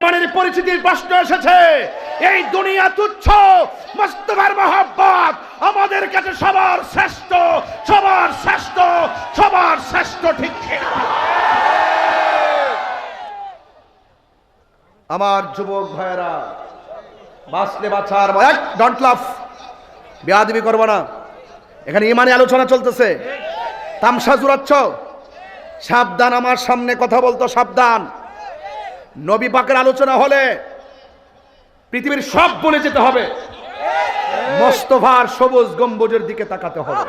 ইমানের পরিচিতির প্রশ্ন এসেছে। এই দুনিয়া তুচ্ছ, মুস্তাফার মহব্বত আমাদের কাছে সবার শ্রেষ্ঠ, সবার শ্রেষ্ঠ, সবার শ্রেষ্ঠ, ঠিক কিনা? আমার যুবক ভাইয়েরা, বাঁচলে বাঁচার ডোন্ট লাফ, বেয়াদবি করবো না। এখানে ইমানি আলোচনা চলতেছে, তামসা জুড়াচ্ছ, সাবধান। আমার সামনে কথা বলতো সাবধান। নবী পাকের আলোচনা হলে পৃথিবীর সব বলে যেতে হবে, মোস্তফার সবুজ গম্বুজের দিকে তাকাতে হবে।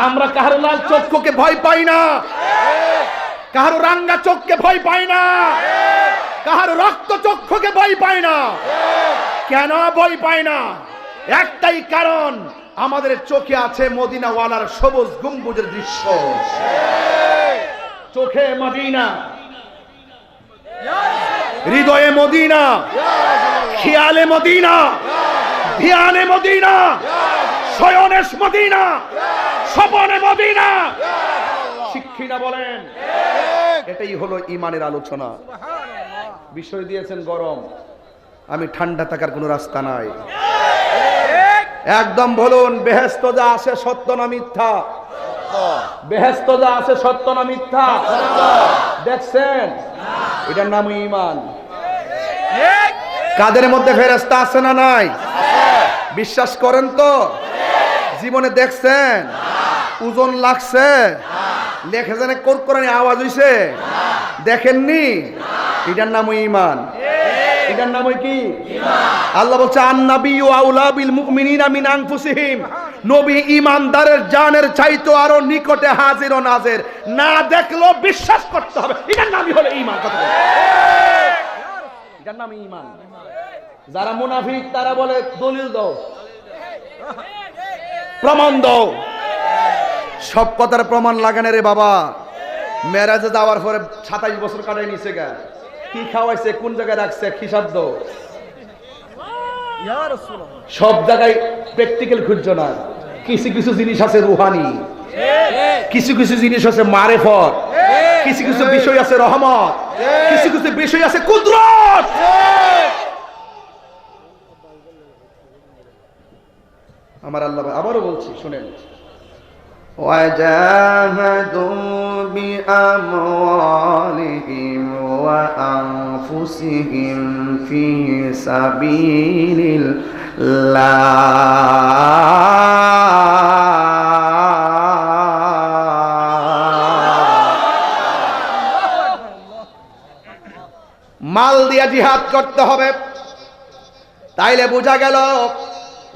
আমরা কাহার লাল চক্ষুকে ভয় পাই না, কাহার রাঙ্গা চোখকে ভয় পাই না, কাহার রক্ত চক্ষুকে ভয় পাই না। কেন ভয় পাই না? একটাই কারণ, আমাদের চোখে আছে মদিনাওয়ালার সবুজ গম্বুজের দৃশ্য। চোখে মদিনা, হৃদয়ে মদিনা, খেয়ালে মদিনা, ধ্যানে মদিনা, শয়নে মদিনা, স্বপনে মদিনা। শিক্ষিনা বলেন, এটাই হলো ইমানের আলোচনা। বিষয় দিয়েছেন গরম, আমি ঠান্ডা থাকার কোনো রাস্তা নাই। একদম বলুন, বেহেশত যা আছে সত্য না মিথ্যা? বেহেশত যা আছে সত্য না মিথ্যা? দেখছেন, এটার নাম ঈমান। কাদের মধ্যে ফেরেশতা আছে না নাই? বিশ্বাস করেন তো? জীবনে দেখছেন? ওজন লাগছে? লেখে জানে কোরআনে আওয়াজ হইছে? দেখেননি? এটার নাম ঈমান। এটার নাম কি? আল্লাহ বলছে আন-নাবিয়্যু আউলা বিল মুমিনিনা মিন আনফুসিহিম। নবী ঈমানদারের জানের চাইতো আরো নিকটে হাজির ও নাজির। না দেখলেও বিশ্বাস করতে হবে, এটার নামই হলো ঈমান। কথা বলে, এটার নাম ঈমান। যারা মুনাফিক তারা বলে দলিল দাও, প্রমাণ দাও। সব কথার প্রমাণ লাগানে রে বাবা। মেরাজে যাওয়ার পরে 27 বছর কাটাই নিছে গা, কি খাওয়াইছে, কোন জায়গায় রাখছে, হিসাব দাও। সব জায়গায় প্র্যাকটিক্যাল খুঁজছো না। কিছু কিছু জিনিস আছে রুহানি, কিছু কিছু জিনিস আছে মারেফত, কিছু কিছু বিষয় আছে রহমত, কিছু কিছু বিষয় আছে কুদরত। আমার আল্লাহ আবারও বলছি, শুনেন, وَجَاهَدُوا بِأَمْوَالِهِمْ وَأَنفُسِهِمْ فِي سَبِيلِ মাল দিয়া জিহাদ করতে হবে। তাইলে বোঝা গেল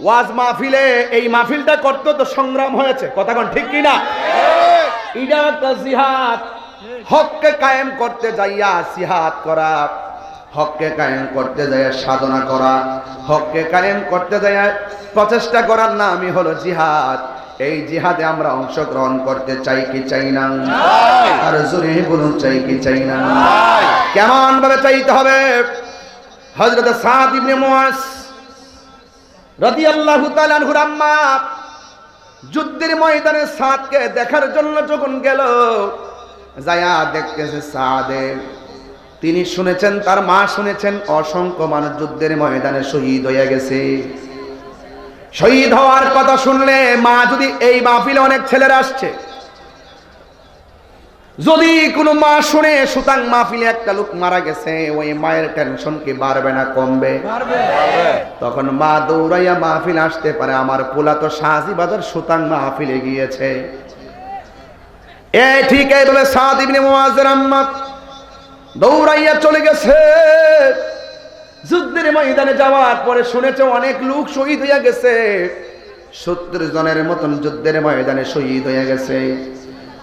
ওয়াজ মাহফিলে, এই মাহফিলটা করতে তো সংগ্রাম হয়েছে। কথা কোন ঠিক কিনা? এটা একটা জিহাদ। হককে কায়েম করতে যাইয়া জিহাদ করা, হককে কায়েম করতে যাইয়া সাধনা করা, হককে কায়েম করতে যাইয়া প্রচেষ্টা করার নামই হলো জিহাদ। এই জিহাদে আমরা অংশগ্রহণ করতে চাই কি চাই না? আর জোরে বলুন, চাই কি চাই না? কেমন ভাবে চাইতে হবে? হযরত সাদ ইবনে মুআজ রাদিয়াল্লাহু তাআলা আনহুর আম্মা যুদ্ধের ময়দানে সাদকে দেখার জন্য যখন গেল, যায়া দেখতেছে সাদে, তিনি শুনেছেন, তার মা শুনেছেন, অসংখ্য মানুষ যুদ্ধের ময়দানে শহীদ হয়ে গেছে। শহীদ হওয়ার কথা শুনলে মা, যদি এই মাহফিলে অনেক ছেলেরা আসছে, যদি কোনো মা শুনে সুতাং মাহফিলে একটা লোক মারা গেছে, ওই মায়ের টেনশন কি বাড়বে না কমবে? তখন মা দৌড়াইয়া মাহফিল আসতে পারে, আমার পোলা তো শাহজিবাজার সুতাং মাহফিলে গিয়েছে। ঠিক এইভাবে সাদ ইবনে মুআজের আম্মা দৌড়াইয়া চলে গেছে। যুদ্ধের ময়দানে যাওয়ার পরে শুনেছে অনেক লোক শহীদ হইয়া গেছে, 70 জনের মতন যুদ্ধের ময়দানে শহীদ হয়ে গেছে।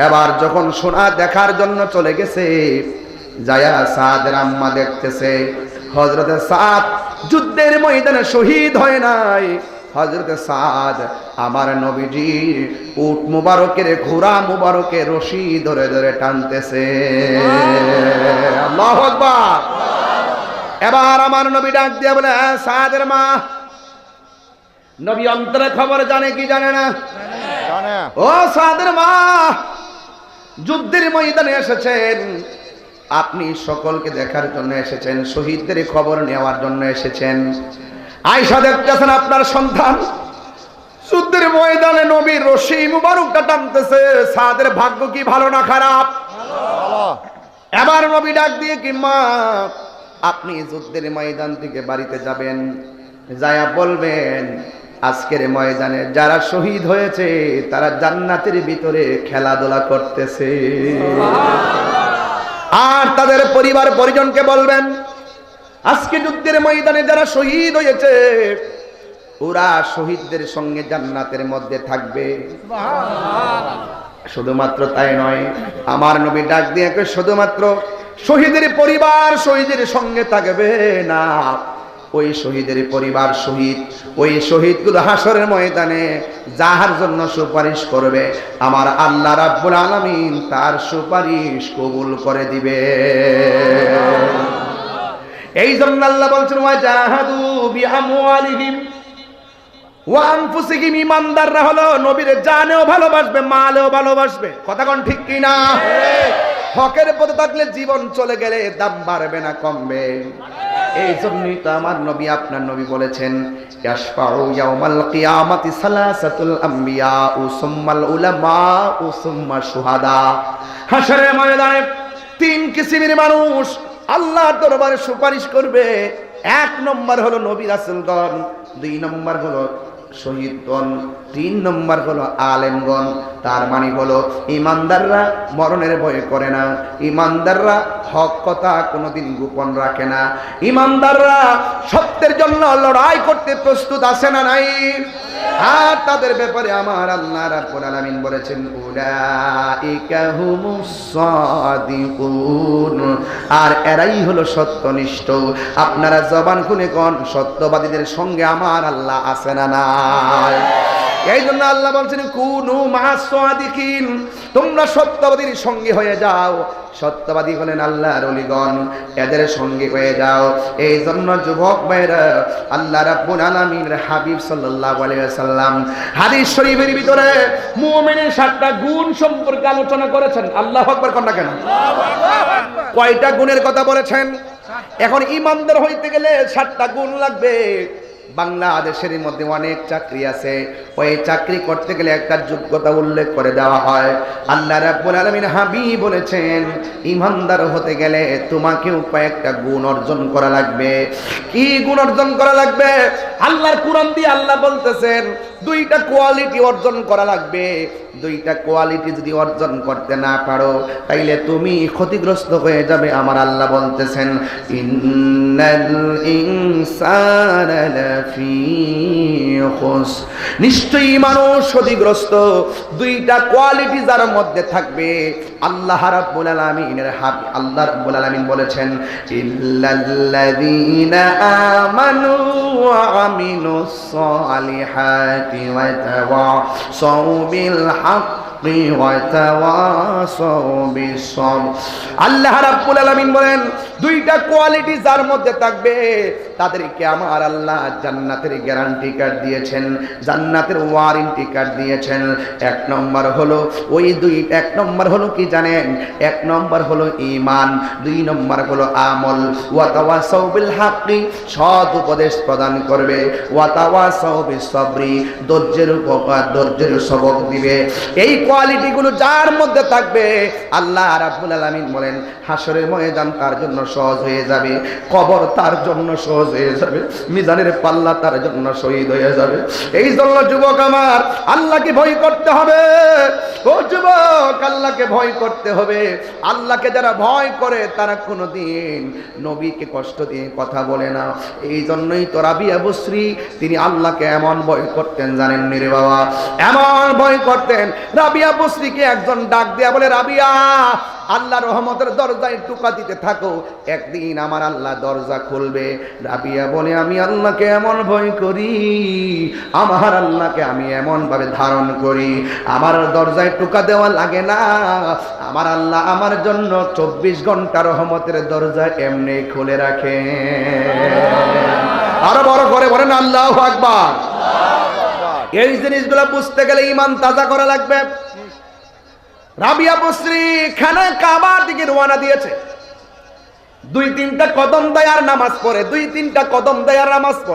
এবার যখন সোনা দেখার জন্য চলে গেছে, যায়া সাদের আম্মা দেখতেছে হযরতে সাদ যুদ্ধের ময়দানে শহীদ হয় নাই। হযরতে সাদ আমার নবীজির উট মুবারকের, ঘোড়া মুবারকের রশি ধরে ধরে টানতেছে। আল্লাহু আকবার। এবার আমার নবী ডাক দিয়ে বলে, সাদের মা। নবী অন্তরে খবর জানে কি জানে না? জানে। ও সাদের মা, যুদ্ধের ময়দানে এসেছেন, আপনি সকলকে দেখার জন্য এসেছেন, শহীদদের খবর নেওয়ার জন্য এসেছেন। আয়েশা দেখতেছেন আপনার সন্তান যুদ্ধের ময়দানে নবীর রশি মুবারকটা টানতেছে। সাদের ভাগ্য কি ভালো না খারাপ? এবার নবী ডাক দিয়ে কি মা, আপনি যুদ্ধের ময়দান থেকে বাড়িতে যাবেন, যায়া বলবেন আজকের ময়দানে যারা শহীদ হয়েছে তারা জান্নাতের ভিতরে খেলাধুলা করতেছে। আর তাদের পরিবার পরিজনকে বলবেন আজকে যুদ্ধের ময়দানে যারা শহীদ হয়েছে ওরা শহীদদের সঙ্গে জান্নাতের মধ্যে থাকবে। শুধুমাত্র তাই নয়, আমার নবী ডাক দিয়ে শুধুমাত্র শহীদের পরিবার শহীদের সঙ্গে থাকবে না, ওই শহীদের পরিবার শহীদ, ওই শহীদগুলো হাসরের ময়দানে যাহার জন্য সুপারিশ করবে আমার আল্লাহ রাব্বুল আলামিন তার সুপারিশ কবুল করে দিবে। এই জন্য আল্লাহ বলছেন ওয়াজাহাদু বিআমওয়ালিহিম ওয়া আনফুসিহিম, ঈমানদাররা হলো নবীর জানেও ভালোবাসবে মালেও ভালোবাসবে। কথা কোন ঠিক কি না? হকের পথে থাকলে জীবন চলে গেলে দাম বাড়বে না কমবে। এই জন্যই তো আমার নবী আপনার নবী বলেছেন ইয়াশফাউ ইয়াউমাল কিয়ামাতি সালাসাতুল আম্বিয়া ও সুম্মাল উলামা ও সুম্মা শুহাদা। হাশরের ময়দানে তিন কিসিমের মানুষ আল্লাহর দরবারে সুপারিশ করবে। এক নম্বর হলো নবী রাসূলগণ, দুই নম্বর হলো শহীদগণ, তিন নম্বর হলো আলেমগণ। তার মানে হলো ইমানদাররা মরণের ভয় করে না, ইমানদাররা হক কথা কোনোদিন গোপন রাখে না, ইমানদাররা সত্যের জন্য লড়াই করতে প্রস্তুত আছে না নাই? আর তাদের ব্যাপারে আমার আল্লাহ রাব্বুল আলামিন বলেছেন উলাইকা হুমুস সাদিকুন, আর এরাই হলো সত্যনিষ্ঠ। আপনারা জবান খুলে কোন সত্যবাদীদের সঙ্গে আমার আল্লাহ আছে না নাই? এই জন্য আল্লাহ বলছেন কুনু মা'আস সাদিকিন, তোমরা সত্যবাদীর সঙ্গে হয়ে যাও। সত্যবাদী হলেন আল্লাহর ওলিগণ, এদের সঙ্গে হয়ে যাও। এই জন্য যুবক ভাইরা আল্লাহ রাব্বুল আলামিনের হাবিব সাল্লাল্লাহু আলাইহি ওয়াসাল্লাম হাদিস শরীফের ভিতরে মুমিনের 7টা গুণ সম্পর্কে আলোচনা করেছেন। আল্লাহু আকবার কোন না কেন? কয়টা গুণের কথা বলেছেন? এখন ইমানদার হইতে গেলে 7টা গুণ লাগবে। বাংলাদেশের মধ্যে অনেক চাকরি আছে, ওই চাকরি করতে গেলে একটা যোগ্যতা উল্লেখ করে দেওয়া হয়। আল্লাহ রাব্বুল আলামিন হাবিব বলেছেন ইমানদার হতে গেলে তোমাকেও কয়েকটা গুণ অর্জন করা লাগবে। কি গুণ অর্জন করা লাগবে? আল্লাহর কোরআন দিয়ে আল্লাহ বলতেছেন 2টা কোয়ালিটি অর্জন করা লাগবে। 2টা কোয়ালিটি যদি অর্জন করতে না পারো তাইলে তুমি ক্ষতিগ্রস্ত হয়ে যাবে। আমার আল্লাহ বলতেছেন ইন্নাল ইনসানা লাফি খুসর, নিশ্চয়ই মানুষ ক্ষতিগ্রস্ত। 2টা কোয়ালিটি যার মধ্যে থাকবে আল্লাহ রাব্বুল আলামিনের হাবিব আল্লাহ রাব্বুল আলামিন বলেছেন ইল্লাল্লাযীনা আমানু ওয়া আমিলুস সালিহাতি ওয়া তাওয়াসাউ বিল হাক্কি ওয়া তাওয়াসাউ বিস সাবর। আল্লাহ রাব্বুল আলামিন বলেন 2টা কোয়ালিটি যার মধ্যে থাকবে তাদেরকে আমার আল্লাহ জান্নাতের গ্যারান্টি কার্ড দিয়েছেন, জান্নাতের ওয়ারেন্টি কার্ড দিয়েছেন। 1 নম্বর হলো ওই 1 নম্বর হলো কি জানেন? 1 নম্বর হলো ঈমান, 2 নম্বর হলো আমল। ওয়া তাওয়াসাউ বিল হাক্কি, সৎ উপদেশ প্রদান করবে। ওয়া তাওয়াসাউ বিস সাবরি, ধৈর্যের সবক দিবে। এই কোয়ালিটিগুলো যার মধ্যে থাকবে আল্লাহ রাব্বুল আলামিন বলেন হাসরের ময়দান তার জন্য সহজ হয়ে যাবে, কবর তার জন্য সহজ হয়ে যাবে, মিজানের পাল্লা তার জন্য শহীদ হয়ে যাবে। এই জন্য যুবক আমার আল্লাহকে ভয় করতে হবে। ও যুবক, আল্লাহকে ভয় করতে হবে। আল্লাহকে যারা ভয় করে তারা কোনোদিন নবীকে কষ্ট দিয়ে কথা বলে না। এই জন্যই তো রাবিয়া বসরি তিনি আল্লাহকে এমন ভয় করতেন জানেন নি রে বাবা, এমন ভয় করতেন। রাবিয়া বসরিকে একজন ডাক দেয়া বলে রাবিয়া আল্লাহ রহমতের দরজায় টুকা দিতে থাকো, একদিন আমার আল্লাহ দরজা খুলবে। রাবিয়া বলে আমি আল্লাহকে এমন ভয় করি, আমার আল্লাহকে আমি এমন ভাবে ধারণ করি, আমার দরজায় টুকা দেওয়া লাগে না। আমার আল্লাহ আমার জন্য 24 ঘন্টা রহমতের দরজা এমনি খুলে রাখে। আরো বড় করে বলেন আল্লাহু আকবার। এই জিনিসগুলো বুঝতে গেলে ঈমান তাজা করা লাগবে। রাবিয়া বসরি খানা কাবার দিকে রওনা দিয়েছে। দুই তিনটা কদম দেয় আর নামাজ পড়ে, দুই তিনটা কদম দেয় আর নামাজ পড়ে।